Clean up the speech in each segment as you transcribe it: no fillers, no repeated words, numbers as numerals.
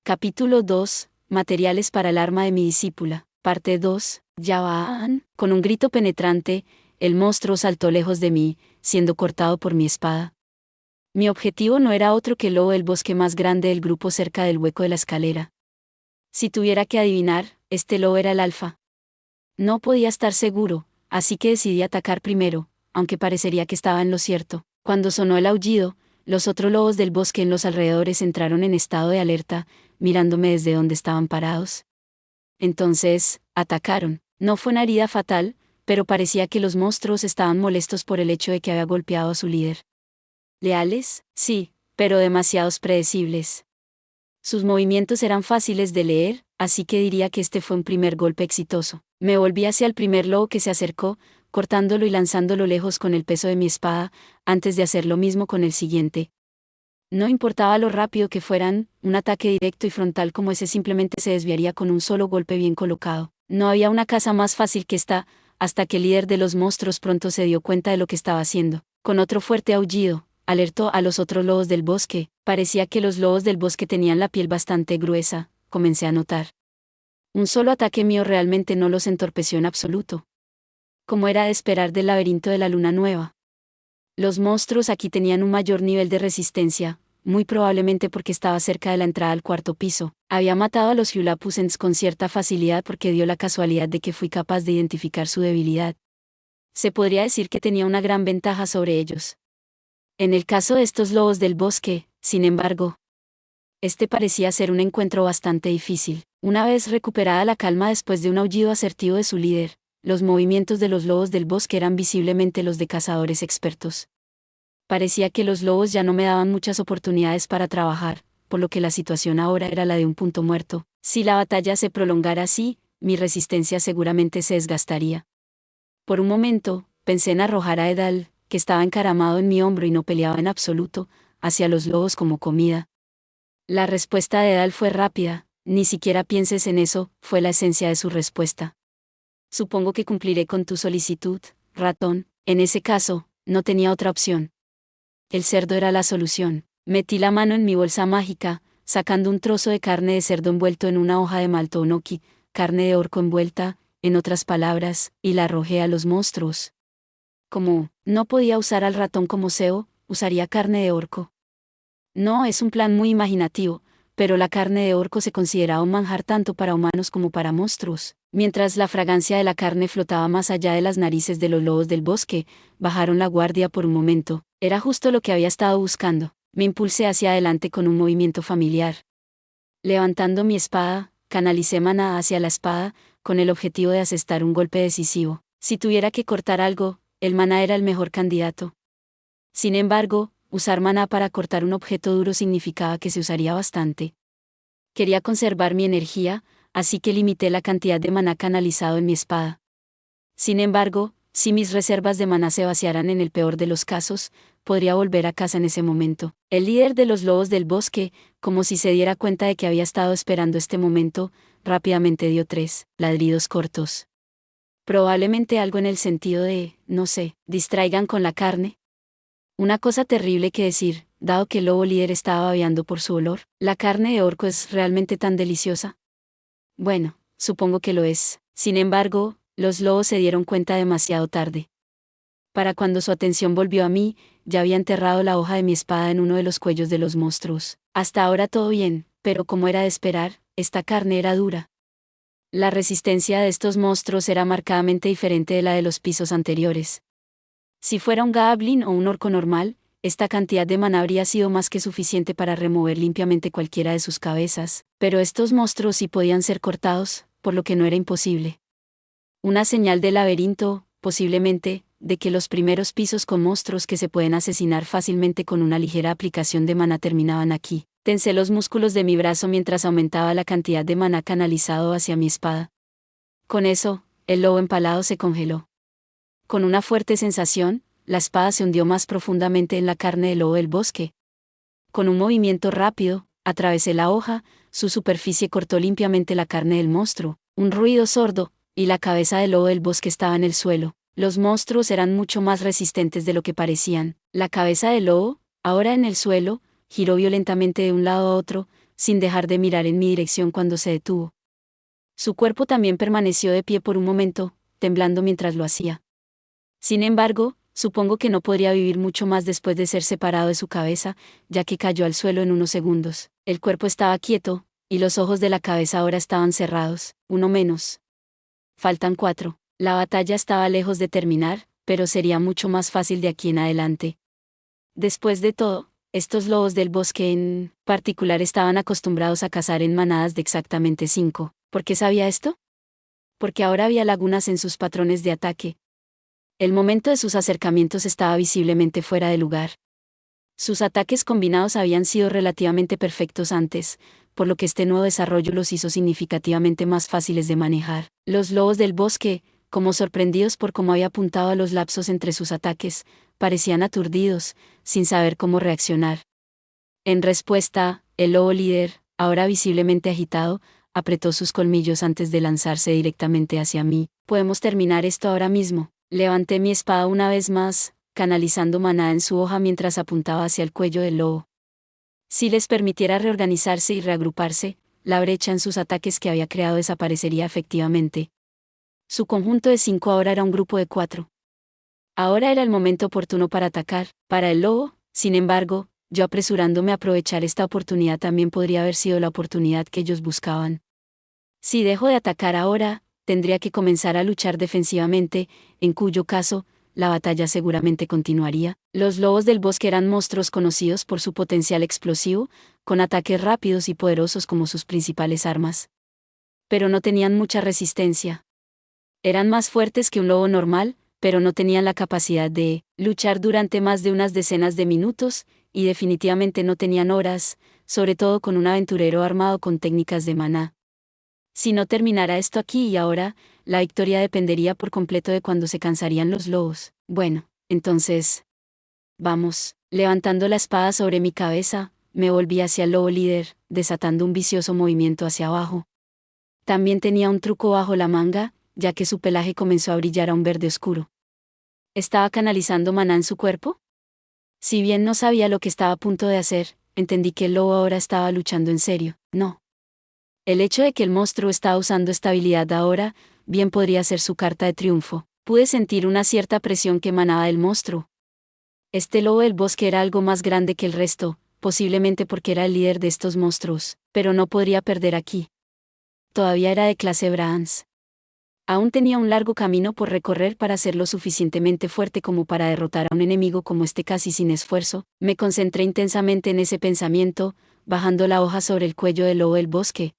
Capítulo 2. Materiales para el arma de mi discípula. Parte 2. Yavaan. Con un grito penetrante, el monstruo saltó lejos de mí, siendo cortado por mi espada. Mi objetivo no era otro que el lobo del bosque más grande del grupo cerca del hueco de la escalera. Si tuviera que adivinar, este lobo era el alfa. No podía estar seguro, así que decidí atacar primero, aunque parecería que estaba en lo cierto. Cuando sonó el aullido, los otros lobos del bosque en los alrededores entraron en estado de alerta, mirándome desde donde estaban parados. Entonces, atacaron. No fue una herida fatal, pero parecía que los monstruos estaban molestos por el hecho de que había golpeado a su líder. ¿Leales? Sí, pero demasiados predecibles. Sus movimientos eran fáciles de leer, así que diría que este fue un primer golpe exitoso. Me volví hacia el primer lobo que se acercó, cortándolo y lanzándolo lejos con el peso de mi espada, antes de hacer lo mismo con el siguiente. No importaba lo rápido que fueran, un ataque directo y frontal como ese simplemente se desviaría con un solo golpe bien colocado. No había una caza más fácil que esta, hasta que el líder de los monstruos pronto se dio cuenta de lo que estaba haciendo. Con otro fuerte aullido, alertó a los otros lobos del bosque. Parecía que los lobos del bosque tenían la piel bastante gruesa, comencé a notar. Un solo ataque mío realmente no los entorpeció en absoluto. Como era de esperar del laberinto de la luna nueva. Los monstruos aquí tenían un mayor nivel de resistencia, muy probablemente porque estaba cerca de la entrada al cuarto piso. Había matado a los Hyulapusens con cierta facilidad porque dio la casualidad de que fui capaz de identificar su debilidad. Se podría decir que tenía una gran ventaja sobre ellos. En el caso de estos lobos del bosque, sin embargo, este parecía ser un encuentro bastante difícil. Una vez recuperada la calma después de un aullido asertivo de su líder, los movimientos de los lobos del bosque eran visiblemente los de cazadores expertos. Parecía que los lobos ya no me daban muchas oportunidades para trabajar, por lo que la situación ahora era la de un punto muerto. Si la batalla se prolongara así, mi resistencia seguramente se desgastaría. Por un momento, pensé en arrojar a Edal, que estaba encaramado en mi hombro y no peleaba en absoluto, hacia los lobos como comida. La respuesta de Edal fue rápida. Ni siquiera pienses en eso, fue la esencia de su respuesta. Supongo que cumpliré con tu solicitud, ratón. En ese caso, no tenía otra opción. El cerdo era la solución. Metí la mano en mi bolsa mágica, sacando un trozo de carne de cerdo envuelto en una hoja de maltonoki, carne de orco envuelta, en otras palabras, y la arrojé a los monstruos. Como no podía usar al ratón como cebo, usaría carne de orco. No es un plan muy imaginativo, pero la carne de orco se consideraba un manjar tanto para humanos como para monstruos. Mientras la fragancia de la carne flotaba más allá de las narices de los lobos del bosque, bajaron la guardia por un momento. Era justo lo que había estado buscando. Me impulsé hacia adelante con un movimiento familiar. Levantando mi espada, canalicé maná hacia la espada, con el objetivo de asestar un golpe decisivo. Si tuviera que cortar algo, el maná era el mejor candidato. Sin embargo, usar maná para cortar un objeto duro significaba que se usaría bastante. Quería conservar mi energía, así que limité la cantidad de maná canalizado en mi espada. Sin embargo, si mis reservas de maná se vaciaran en el peor de los casos, podría volver a casa en ese momento. El líder de los lobos del bosque, como si se diera cuenta de que había estado esperando este momento, rápidamente dio 3 ladridos cortos. Probablemente algo en el sentido de, no sé, distraigan con la carne. Una cosa terrible que decir, dado que el lobo líder estaba babeando por su olor. ¿La carne de orco es realmente tan deliciosa? Bueno, supongo que lo es. Sin embargo, los lobos se dieron cuenta demasiado tarde. Para cuando su atención volvió a mí, ya había enterrado la hoja de mi espada en uno de los cuellos de los monstruos. Hasta ahora todo bien, pero como era de esperar, esta carne era dura. La resistencia de estos monstruos era marcadamente diferente de la de los pisos anteriores. Si fuera un goblin o un orco normal, esta cantidad de maná habría sido más que suficiente para remover limpiamente cualquiera de sus cabezas, pero estos monstruos sí podían ser cortados, por lo que no era imposible. Una señal del laberinto, posiblemente, de que los primeros pisos con monstruos que se pueden asesinar fácilmente con una ligera aplicación de maná terminaban aquí. Tensé los músculos de mi brazo mientras aumentaba la cantidad de maná canalizado hacia mi espada. Con eso, el lobo empalado se congeló. Con una fuerte sensación, la espada se hundió más profundamente en la carne del lobo del bosque. Con un movimiento rápido, atravesé la hoja, su superficie cortó limpiamente la carne del monstruo, un ruido sordo, y la cabeza del lobo del bosque estaba en el suelo. Los monstruos eran mucho más resistentes de lo que parecían. La cabeza del lobo, ahora en el suelo, giró violentamente de un lado a otro, sin dejar de mirar en mi dirección cuando se detuvo. Su cuerpo también permaneció de pie por un momento, temblando mientras lo hacía. Sin embargo, supongo que no podría vivir mucho más después de ser separado de su cabeza, ya que cayó al suelo en unos segundos. El cuerpo estaba quieto, y los ojos de la cabeza ahora estaban cerrados, uno menos. Faltan 4. La batalla estaba lejos de terminar, pero sería mucho más fácil de aquí en adelante. Después de todo, estos lobos del bosque en particular estaban acostumbrados a cazar en manadas de exactamente 5. ¿Por qué sabía esto? Porque ahora había lagunas en sus patrones de ataque. El momento de sus acercamientos estaba visiblemente fuera de lugar. Sus ataques combinados habían sido relativamente perfectos antes, por lo que este nuevo desarrollo los hizo significativamente más fáciles de manejar. Los lobos del bosque, como sorprendidos por cómo había apuntado a los lapsos entre sus ataques, parecían aturdidos, sin saber cómo reaccionar. En respuesta, el lobo líder, ahora visiblemente agitado, apretó sus colmillos antes de lanzarse directamente hacia mí. Podemos terminar esto ahora mismo. Levanté mi espada una vez más, canalizando maná en su hoja mientras apuntaba hacia el cuello del lobo. Si les permitiera reorganizarse y reagruparse, la brecha en sus ataques que había creado desaparecería efectivamente. Su conjunto de 5 ahora era un grupo de 4. Ahora era el momento oportuno para atacar. Para el lobo, sin embargo, yo apresurándome a aprovechar esta oportunidad también podría haber sido la oportunidad que ellos buscaban. Si dejo de atacar ahora, tendría que comenzar a luchar defensivamente, en cuyo caso, la batalla seguramente continuaría. Los lobos del bosque eran monstruos conocidos por su potencial explosivo, con ataques rápidos y poderosos como sus principales armas. Pero no tenían mucha resistencia. Eran más fuertes que un lobo normal, pero no tenían la capacidad de luchar durante más de unas decenas de minutos, y definitivamente no tenían horas, sobre todo con un aventurero armado con técnicas de maná. Si no terminara esto aquí y ahora, la victoria dependería por completo de cuándo se cansarían los lobos. Bueno, entonces... Vamos. Levantando la espada sobre mi cabeza, me volví hacia el lobo líder, desatando un vicioso movimiento hacia abajo. También tenía un truco bajo la manga, ya que su pelaje comenzó a brillar a un verde oscuro. ¿Estaba canalizando maná en su cuerpo? Si bien no sabía lo que estaba a punto de hacer, entendí que el lobo ahora estaba luchando en serio. No. El hecho de que el monstruo estaba usando esta habilidad ahora, bien podría ser su carta de triunfo. Pude sentir una cierta presión que emanaba del monstruo. Este lobo del bosque era algo más grande que el resto, posiblemente porque era el líder de estos monstruos, pero no podría perder aquí. Todavía era de clase Brahms. Aún tenía un largo camino por recorrer para ser lo suficientemente fuerte como para derrotar a un enemigo como este casi sin esfuerzo. Me concentré intensamente en ese pensamiento, bajando la hoja sobre el cuello del lobo del bosque.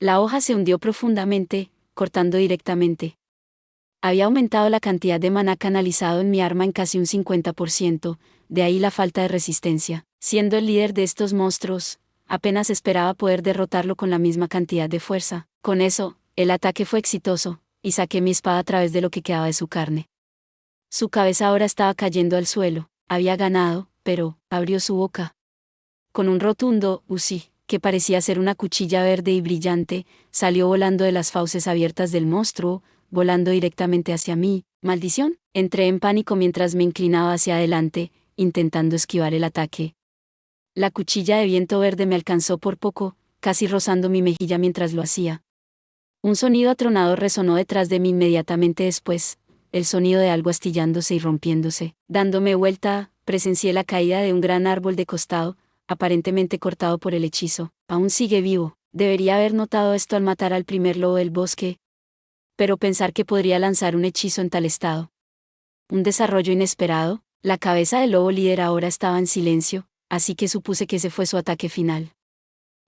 La hoja se hundió profundamente, cortando directamente. Había aumentado la cantidad de maná canalizado en mi arma en casi un 50%, de ahí la falta de resistencia. Siendo el líder de estos monstruos, apenas esperaba poder derrotarlo con la misma cantidad de fuerza. Con eso, el ataque fue exitoso, y saqué mi espada a través de lo que quedaba de su carne. Su cabeza ahora estaba cayendo al suelo. Había ganado, pero abrió su boca. Con un rotundo «Usi», que parecía ser una cuchilla verde y brillante, salió volando de las fauces abiertas del monstruo, volando directamente hacia mí. «¡Maldición!». Entré en pánico mientras me inclinaba hacia adelante, intentando esquivar el ataque. La cuchilla de viento verde me alcanzó por poco, casi rozando mi mejilla mientras lo hacía. Un sonido atronador resonó detrás de mí inmediatamente después, el sonido de algo astillándose y rompiéndose. Dándome vuelta, presencié la caída de un gran árbol de costado, aparentemente cortado por el hechizo. Aún sigue vivo. Debería haber notado esto al matar al primer lobo del bosque. Pero pensar que podría lanzar un hechizo en tal estado. Un desarrollo inesperado. La cabeza del lobo líder ahora estaba en silencio, así que supuse que ese fue su ataque final.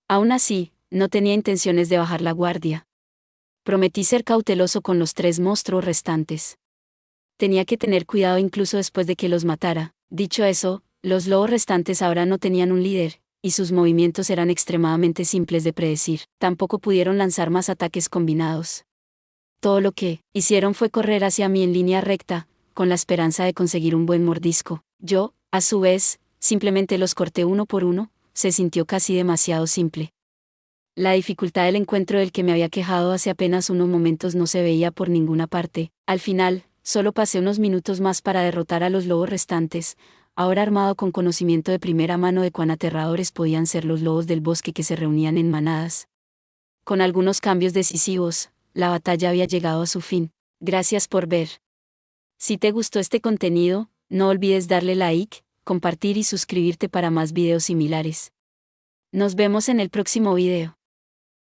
Aún así, no tenía intenciones de bajar la guardia. Prometí ser cauteloso con los 3 monstruos restantes. Tenía que tener cuidado incluso después de que los matara. Dicho eso, los lobos restantes ahora no tenían un líder, y sus movimientos eran extremadamente simples de predecir. Tampoco pudieron lanzar más ataques combinados. Todo lo que hicieron fue correr hacia mí en línea recta, con la esperanza de conseguir un buen mordisco. Yo, a su vez, simplemente los corté uno por uno. Se sintió casi demasiado simple. La dificultad del encuentro del que me había quejado hace apenas unos momentos no se veía por ninguna parte. Al final, solo pasé unos minutos más para derrotar a los lobos restantes, ahora armado con conocimiento de primera mano de cuán aterradores podían ser los lobos del bosque que se reunían en manadas. Con algunos cambios decisivos, la batalla había llegado a su fin. Gracias por ver. Si te gustó este contenido, no olvides darle like, compartir y suscribirte para más videos similares. Nos vemos en el próximo video.